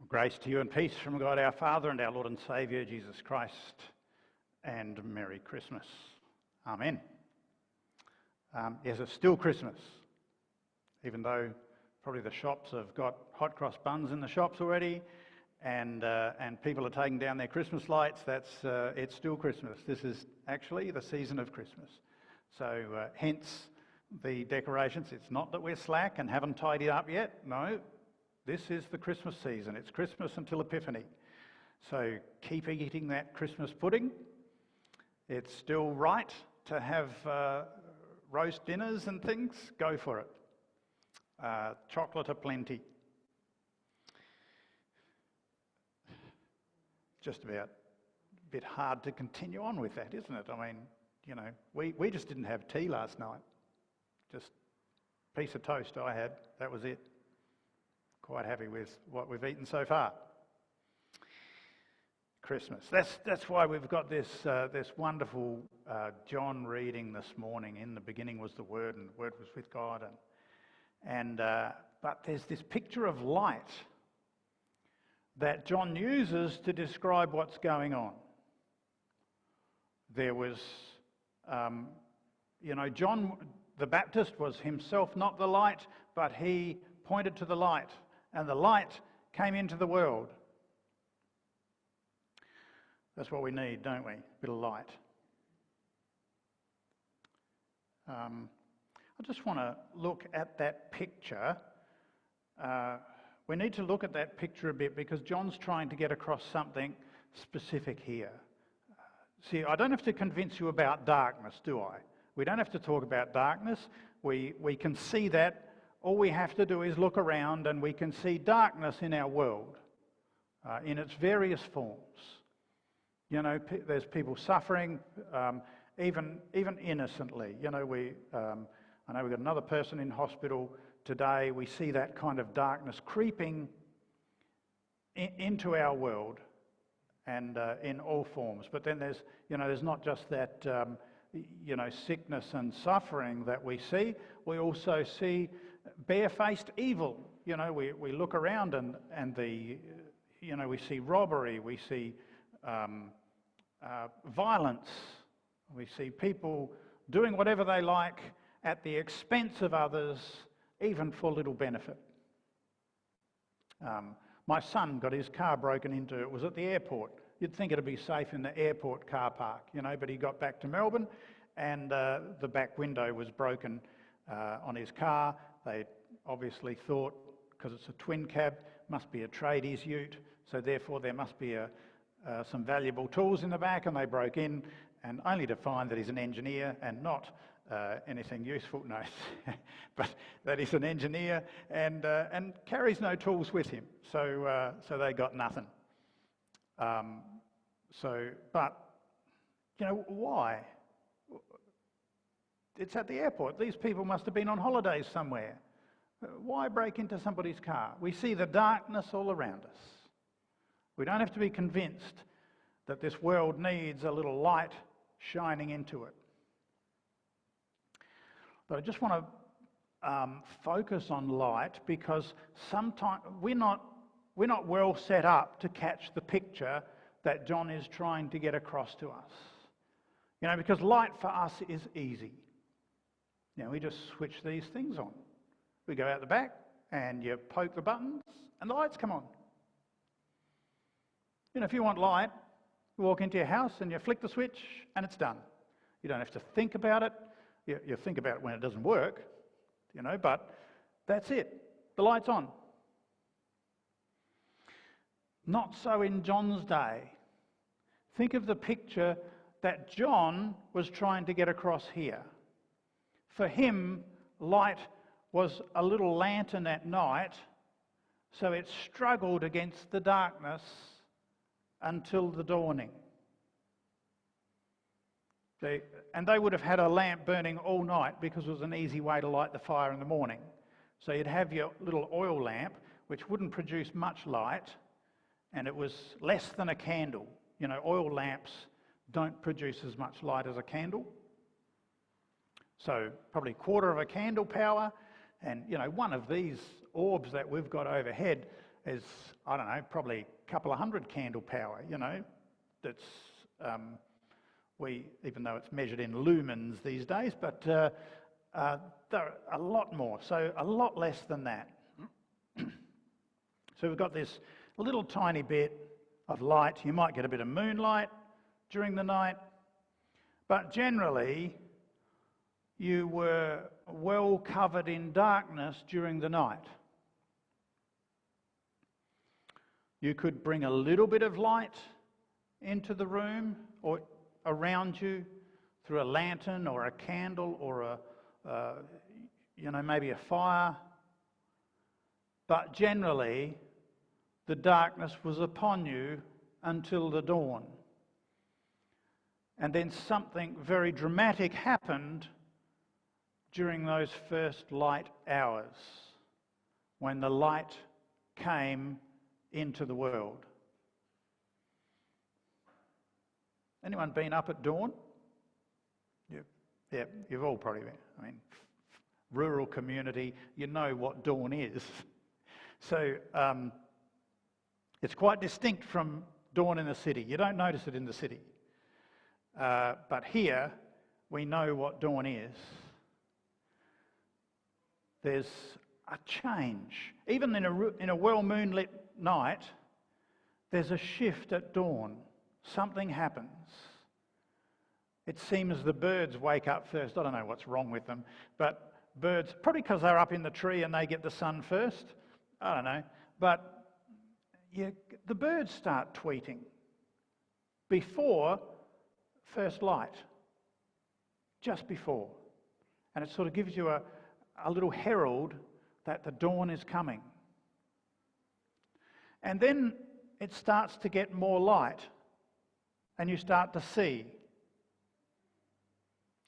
Grace to you and peace from God our Father and our Lord and Saviour Jesus Christ, and Merry Christmas. Amen. Yes, it's still Christmas, even though probably the shops have got hot cross buns in the shops already, and people are taking down their Christmas lights. It's still Christmas. This is actually the season of Christmas. So hence the decorations. It's not that we're slack and haven't tidied up yet. No. This is the Christmas season. It's Christmas until Epiphany. So keep eating that Christmas pudding. It's still right to have roast dinners and things. Go for it. Chocolate aplenty. Just about a bit hard to continue on with that, isn't it? I mean, you know, we just didn't have tea last night. Just a piece of toast I had. That was it. Quite happy with what we've eaten so far. Christmas. That's why we've got this wonderful John reading this morning. In the beginning was the Word, and the Word was with God, but there's this picture of light that John uses to describe what's going on. There was, John the Baptist was himself not the light, but he pointed to the light. And the light came into the world. That's what we need, don't we? A bit of light. I just want to look at that picture. We need to look at that picture a bit because John's trying to get across something specific here. See, I don't have to convince you about darkness, do I? We don't have to talk about darkness. We can see that. All we have to do is look around and we can see darkness in our world in its various forms. You know, there's people suffering, even innocently. You know, I know we've got another person in hospital today. We see that kind of darkness creeping into our world, and in all forms. But then there's not just that sickness and suffering that we see. We also see barefaced evil. You know, we look around and we see robbery, we see violence, we see people doing whatever they like at the expense of others, even for little benefit. My son got his car broken into. It was at the airport. You'd think it'd be safe in the airport car park, but he got back to Melbourne and the back window was broken on his car. They obviously thought, because it's a twin cab, must be a tradies ute, so therefore there must be some valuable tools in the back, and they broke in, and only to find that he's an engineer and not anything useful, no, but that he's an engineer and carries no tools with him, so they got nothing. But why? It's at the airport. These people must have been on holidays somewhere. Why break into somebody's car? We see the darkness all around us. We don't have to be convinced that this world needs a little light shining into it. But I just want to focus on light because sometimes we're not well set up to catch the picture that John is trying to get across to us. Because light for us is easy. We just switch these things on. We go out the back and you poke the buttons and the lights come on. If you want light, you walk into your house and you flick the switch and it's done. You don't have to think about it. You think about it when it doesn't work, but that's it. The light's on. Not so in John's day. Think of the picture that John was trying to get across here. For him, light was a little lantern at night, so it struggled against the darkness until the dawning. And they would have had a lamp burning all night because it was an easy way to light the fire in the morning. So you'd have your little oil lamp, which wouldn't produce much light, and it was less than a candle. Oil lamps don't produce as much light as a candle. So probably a quarter of a candle power, and one of these orbs that we've got overhead is, I don't know, probably a couple of hundred candle power, you know. That's, even though it's measured in lumens these days, but there are a lot more, so a lot less than that. So we've got this little tiny bit of light. You might get a bit of moonlight during the night, but generally you were well covered in darkness during the night. You could bring a little bit of light into the room or around you through a lantern or a candle or maybe a fire. But generally, the darkness was upon you until the dawn. And then something very dramatic happened during those first light hours, when the light came into the world. Anyone been up at dawn? Yeah, you've all probably been. I mean, rural community, you know what dawn is. So it's quite distinct from dawn in the city. You don't notice it in the city. But here, we know what dawn is. There's a change. Even in a well-moonlit night, there's a shift at dawn. Something happens. It seems the birds wake up first. I don't know what's wrong with them, but birds, probably because they're up in the tree and they get the sun first. I don't know. But the birds start tweeting before first light, just before. And it sort of gives you a little herald that the dawn is coming. And then it starts to get more light and you start to see.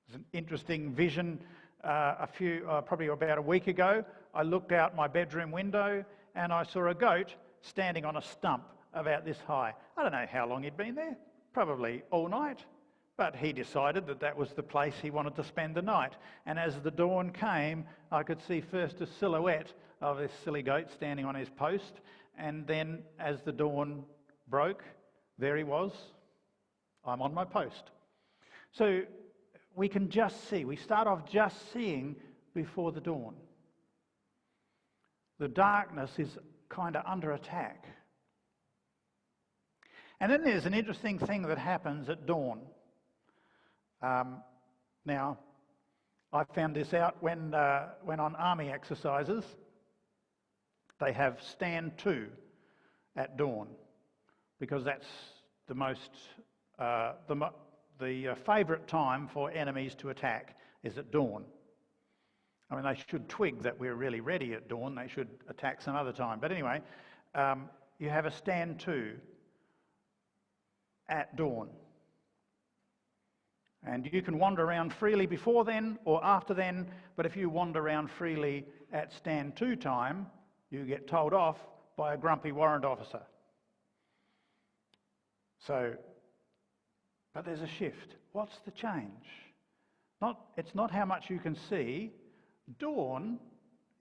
It's an interesting vision. Probably about a week ago, I looked out my bedroom window and I saw a goat standing on a stump about this high. I don't know how long he'd been there, probably all night, but he decided that that was the place he wanted to spend the night. And as the dawn came, I could see first a silhouette of this silly goat standing on his post, and then as the dawn broke, there he was. I'm on my post. So we can just see. We start off just seeing before the dawn. The darkness is kind of under attack. And then there's an interesting thing that happens at dawn. Now, I found this out when on army exercises, they have stand to at dawn, because that's the most the favourite time for enemies to attack is at dawn. I mean, they should twig that we're really ready at dawn. They should attack some other time. But anyway, you have a stand to at dawn. And you can wander around freely before then or after then, but if you wander around freely at stand to time, you get told off by a grumpy warrant officer. But there's a shift. What's the change? It's not how much you can see. Dawn,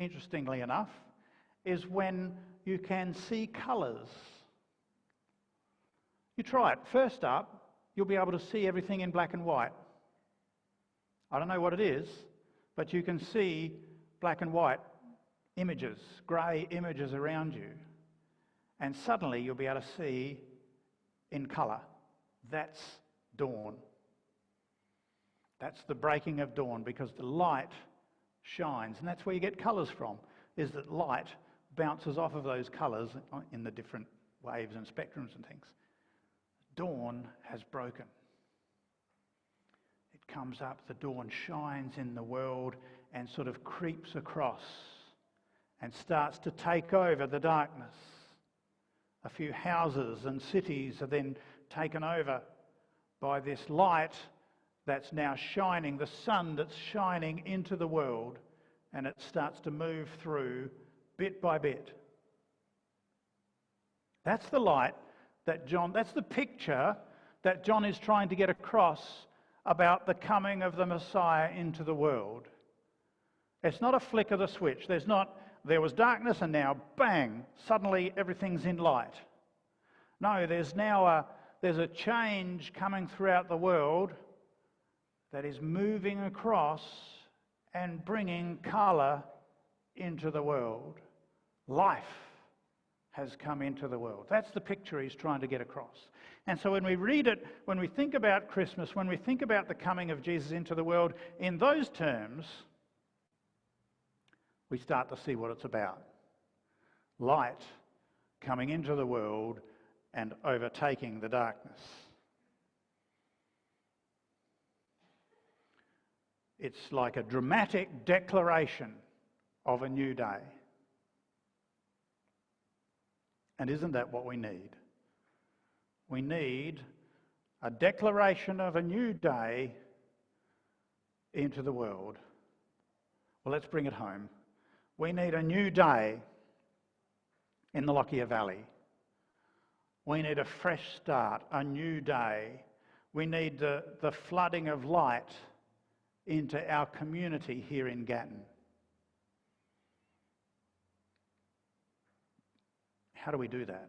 interestingly enough, is when you can see colours. You try it. First up, you'll be able to see everything in black and white. I don't know what it is, but you can see black and white images, grey images around you. And suddenly you'll be able to see in colour. That's dawn. That's the breaking of dawn, because the light shines, and that's where you get colours from, is that light bounces off of those colours in the different waves and spectrums and things. Dawn has broken. It comes up, the dawn shines in the world and sort of creeps across and starts to take over the darkness. A few houses and cities are then taken over by this light that's now shining, the sun that's shining into the world, and it starts to move through bit by bit. That's the light that's the picture that John is trying to get across about the coming of the Messiah into the world. It's not a flick of the switch. There's not there was darkness and now, bang, suddenly everything's in light. No, there's a change coming throughout the world that is moving across and bringing colour into the world. Life has come into the world. That's the picture he's trying to get across. And so when we read it, when we think about Christmas, when we think about the coming of Jesus into the world in those terms, we start to see what it's about. Light coming into the world and overtaking the darkness. It's like a dramatic declaration of a new day. And isn't that what we need? We need a declaration of a new day into the world. Well, let's bring it home. We need a new day in the Lockyer Valley. We need a fresh start, a new day. We need the flooding of light into our community here in Gatton. How do we do that?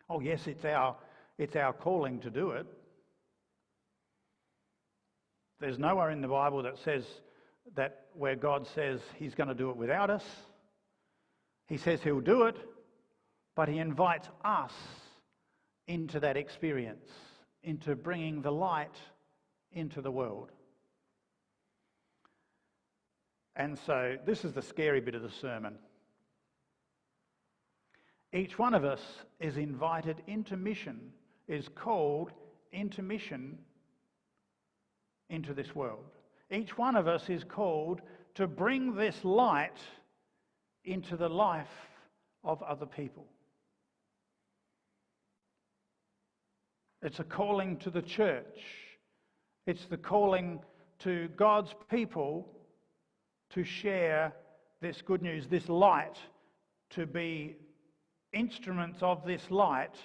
Oh yes, it's our calling to do it. There's nowhere in the Bible that says that where God says he's going to do it without us. He says he'll do it, but he invites us into that experience, into bringing the light into the world. And so this is the scary bit of the sermon. Each one of us is invited into mission, is called into mission into this world. Each one of us is called to bring this light into the life of other people. It's a calling to the church. It's the calling to God's people to share this good news, this light, to be instruments of this light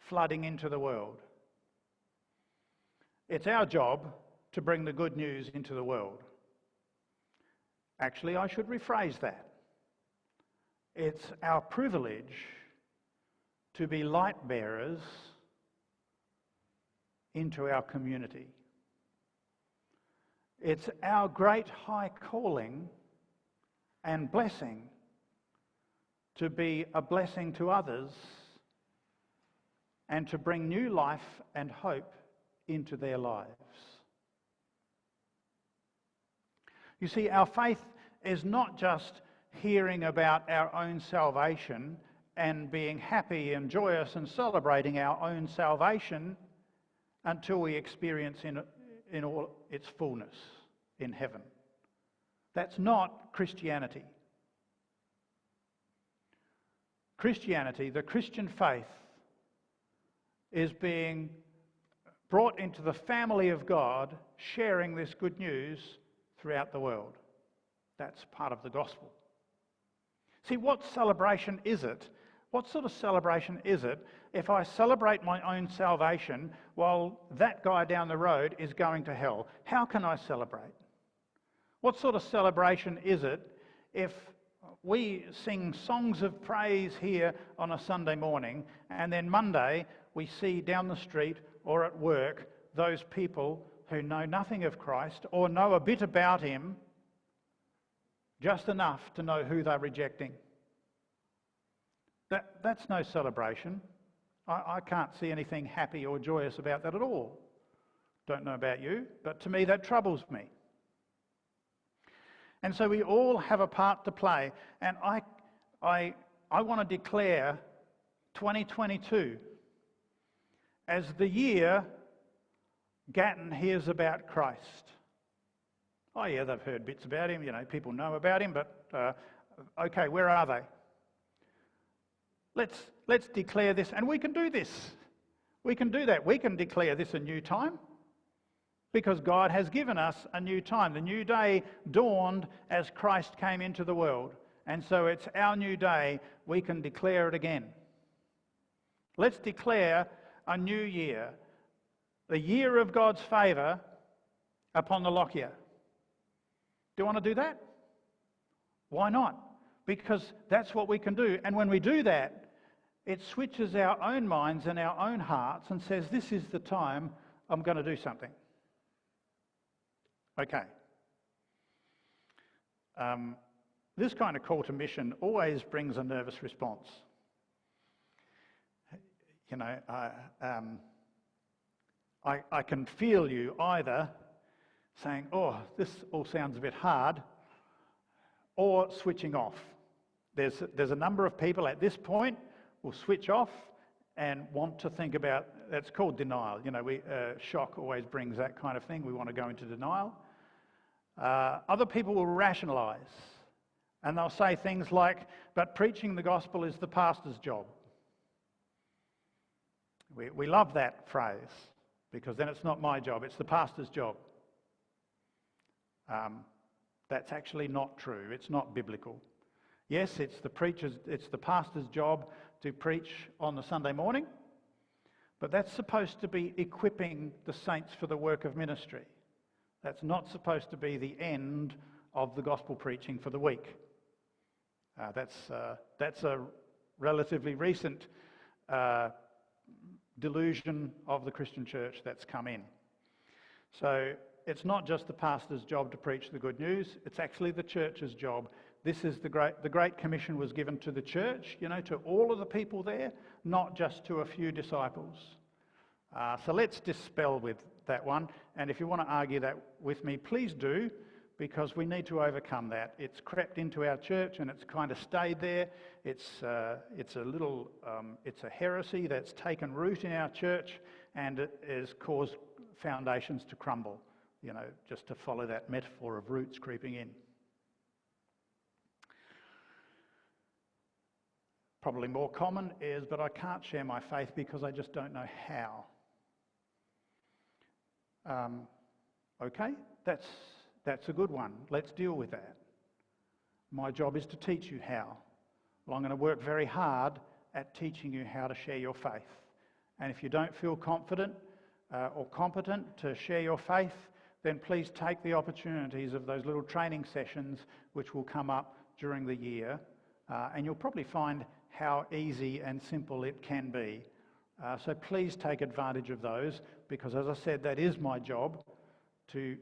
flooding into the world. It's our job to bring the good news into the world. Actually, I should rephrase that. It's our privilege to be light bearers into our community. It's our great high calling and blessing to be a blessing to others and to bring new life and hope into their lives. You see, our faith is not just hearing about our own salvation and being happy and joyous and celebrating our own salvation until we experience in all its fullness in heaven. That's not Christianity. Christianity, the Christian faith, is being brought into the family of God, sharing this good news throughout the world. That's part of the gospel. See, what celebration is it? What sort of celebration is it if I celebrate my own salvation while that guy down the road is going to hell? How can I celebrate? What sort of celebration is it if we sing songs of praise here on a Sunday morning and then Monday we see down the street or at work those people who know nothing of Christ or know a bit about him, just enough to know who they're rejecting? That's no celebration. I can't see anything happy or joyous about that at all. Don't know about you, but to me that troubles me. And so we all have a part to play. And I want to declare 2022 as the year Gatton hears about Christ. Oh yeah, they've heard bits about him, people know about him, but okay, where are they? Let's declare this, and we can do this. We can do that. We can declare this a new time because God has given us a new time. The new day dawned as Christ came into the world, and so it's our new day. We can declare it again. Let's declare a new year, the year of God's favour upon the Lockyer. Do you want to do that? Why not? Because that's what we can do. And when we do that, it switches our own minds and our own hearts and says, this is the time I'm going to do something. Okay. This kind of call to mission always brings a nervous response. You know, I can feel you either saying, oh, this all sounds a bit hard, or switching off. There's a number of people at this point will switch off and want to think about, that's called denial. You know, shock always brings that kind of thing. We want to go into denial. Other people will rationalise, and they'll say things like, but preaching the gospel is the pastor's job. We love that phrase, because then it's not my job, it's the pastor's job. That's actually not true. It's not biblical. Yes, it's the pastor's job to preach on the Sunday morning, but that's supposed to be equipping the saints for the work of ministry. That's not supposed to be the end of the gospel preaching for the week. That's a relatively recent delusion of the Christian church that's come in. So it's not just the pastor's job to preach the good news, it's actually the church's job. This is the Great Commission was given to the church, you know, to all of the people there, not just to a few disciples. So let's dispel with that one. And if you want to argue that with me, please do, because we need to overcome that. It's crept into our church and it's kind of stayed there. It's a heresy that's taken root in our church, and it has caused foundations to crumble, you know, just to follow that metaphor of roots creeping in. Probably more common is, but I can't share my faith because I just don't know how. Okay, that's a good one. Let's deal with that. My job is to teach you how. Well, I'm going to work very hard at teaching you how to share your faith. And if you don't feel confident or competent to share your faith, then please take the opportunities of those little training sessions which will come up during the year, and you'll probably find how easy and simple it can be. So please take advantage of those, because as I said, that is my job, to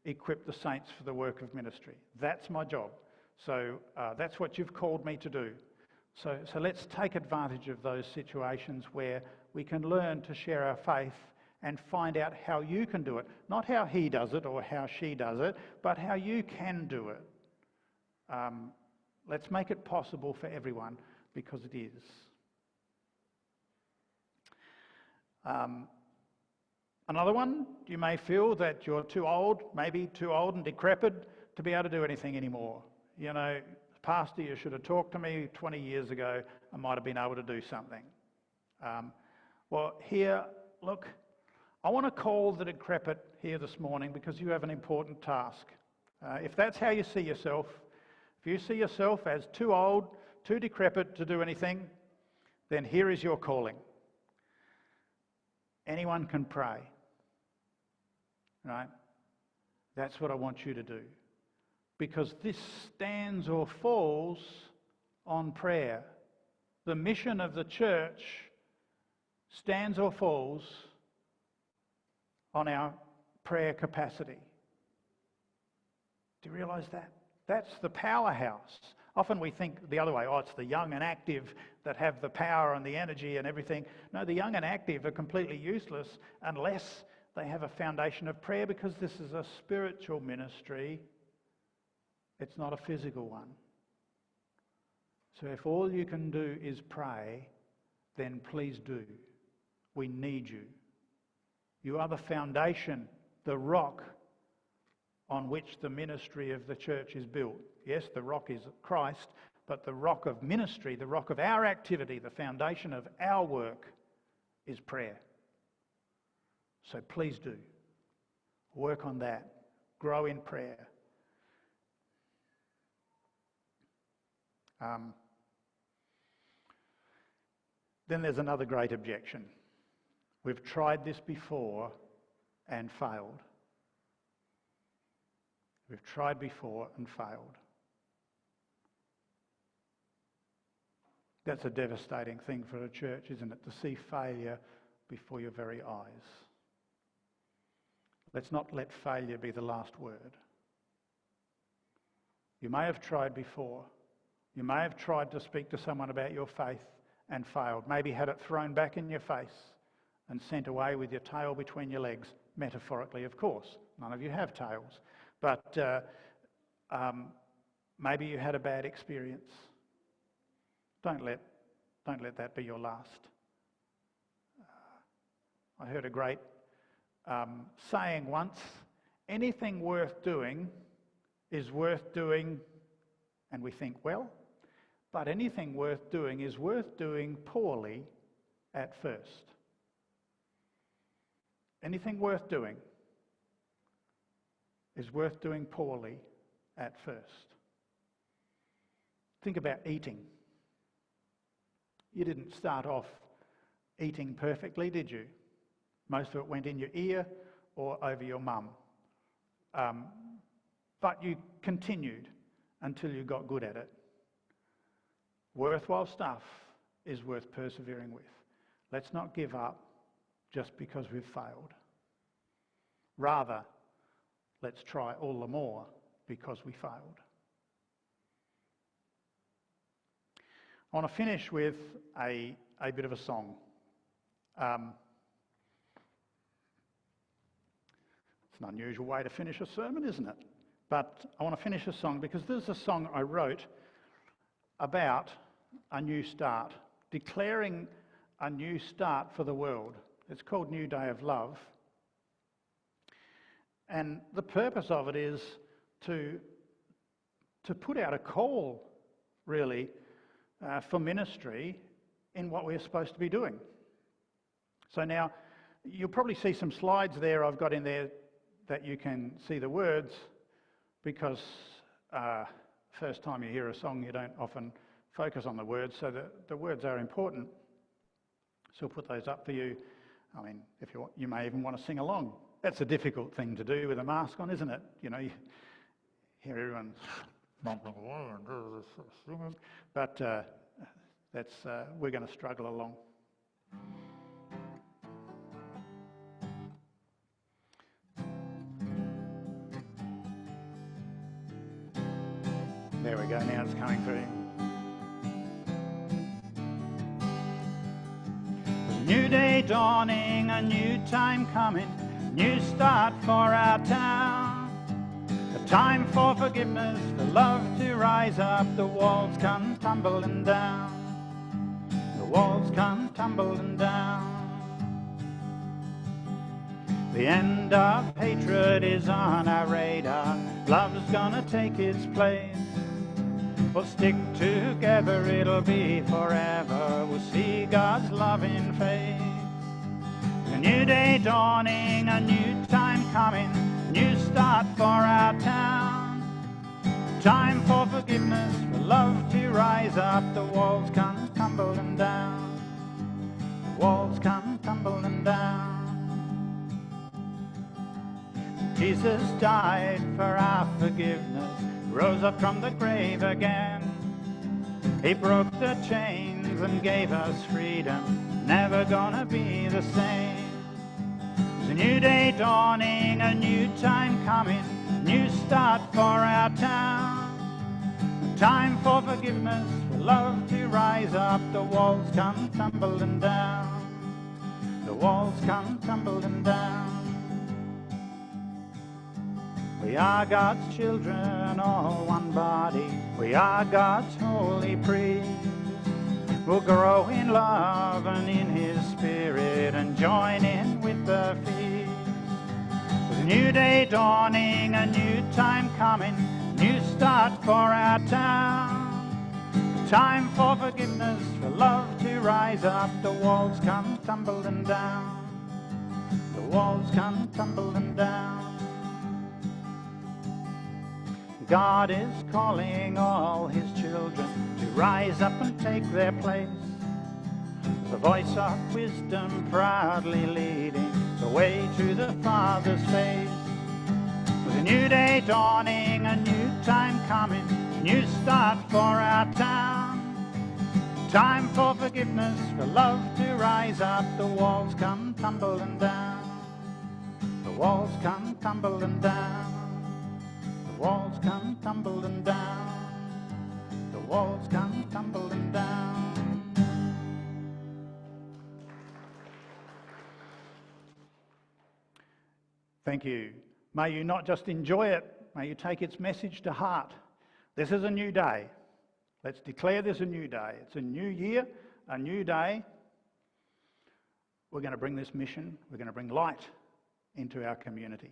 equip the saints for the work of ministry. That's my job. So that's what you've called me to do. So let's take advantage of those situations where we can learn to share our faith and find out how you can do it. Not how he does it or how she does it, but how you can do it. Let's make it possible for everyone, because it is. Another one, you may feel that you're too old, maybe too old and decrepit to be able to do anything anymore. You know, Pastor, you should have talked to me 20 years ago. I might have been able to do something. Well, here, look, I want to call the decrepit here this morning because you have an important task. If that's how you see yourself, if you see yourself as too old, too decrepit to do anything, then here is your calling. Anyone can pray, right? That's what I want you to do, because this stands or falls on prayer. The mission of the church stands or falls on our prayer capacity. Do you realise that? That's the powerhouse. Often we think the other way, oh, it's the young and active that have the power and the energy and everything. No, the young and active are completely useless unless they have a foundation of prayer, because this is a spiritual ministry. It's not a physical one. So if all you can do is pray, then please do. We need you. You are the foundation, the rock on which the ministry of the church is built. Yes, the rock is Christ, but the rock of ministry, the rock of our activity, the foundation of our work is prayer. So please do. Work on that. Grow in prayer. Then there's another great objection. We've tried this before and failed. We've tried before and failed. That's a devastating thing for a church, isn't it? To see failure before your very eyes. Let's not let failure be the last word. You may have tried before. You may have tried to speak to someone about your faith and failed. Maybe had it thrown back in your face and sent away with your tail between your legs, metaphorically, of course. None of you have tails. But maybe you had a bad experience. Don't let that be your last. I heard a great saying once: anything worth doing is worth doing, and we think, well, but anything worth doing is worth doing poorly at first. Anything worth doing is worth doing poorly at first. Think about eating. You didn't start off eating perfectly, did you? Most of it went in your ear or over your mum. But you continued until you got good at it. Worthwhile stuff is worth persevering with. Let's not give up just because we've failed. Rather, let's try all the more because we failed. I want to finish with a bit of a song. It's an unusual way to finish a sermon, isn't it? But I want to finish a song because this is a song I wrote about a new start, declaring a new start for the world. It's called New Day of Love. And the purpose of it is to put out a call, really, for ministry in what we're supposed to be doing. So now, you'll probably see some slides there I've got in there that you can see the words, because first time you hear a song, you don't often focus on the words, so the words are important. So I'll put those up for you. I mean, if you want, you may even want to sing along. That's a difficult thing to do with a mask on, isn't it? You know, you hear everyone singing, but we're going to struggle along. There we go, now it's coming through. A new day dawning, a new time coming, new start for our town. A time for forgiveness, for love to rise up, the walls come tumbling down. The walls come tumbling down. The end of hatred is on our radar, love's gonna take its place. We'll stick together, it'll be forever, we'll see God's loving face. A new day dawning, a new time coming, new start for our town. Time for forgiveness, for love to rise up, the walls come tumbling down. The walls come tumbling down. Jesus died for our forgiveness, rose up from the grave again. He broke the chains and gave us freedom, never gonna be the same. There's a new day dawning, a new time coming, new start for our town. Time for forgiveness, for love to rise up, the walls come tumbling down. The walls come tumbling down. We are God's children, all one body. We are God's holy priest. We'll grow in love and in His Spirit and join in with the feast. With a new day dawning, a new time coming, new start for our town. Time for forgiveness, for love to rise up, the walls come tumbling down. The walls come tumbling down. God is calling all His children to rise up and take their place. The voice of wisdom proudly leading the way to the Father's face. With a A new day dawning, a new time coming, new start for our town. Time for forgiveness, for love to rise up. The walls come tumbling down. The walls come tumbling down. The walls come tumbling down. The walls come tumbling down. Thank you. May you not just enjoy it, may you take its message to heart. This is a new day. Let's declare this a new day. It's a new year, a new day. We're going to bring this mission, we're going to bring light into our community.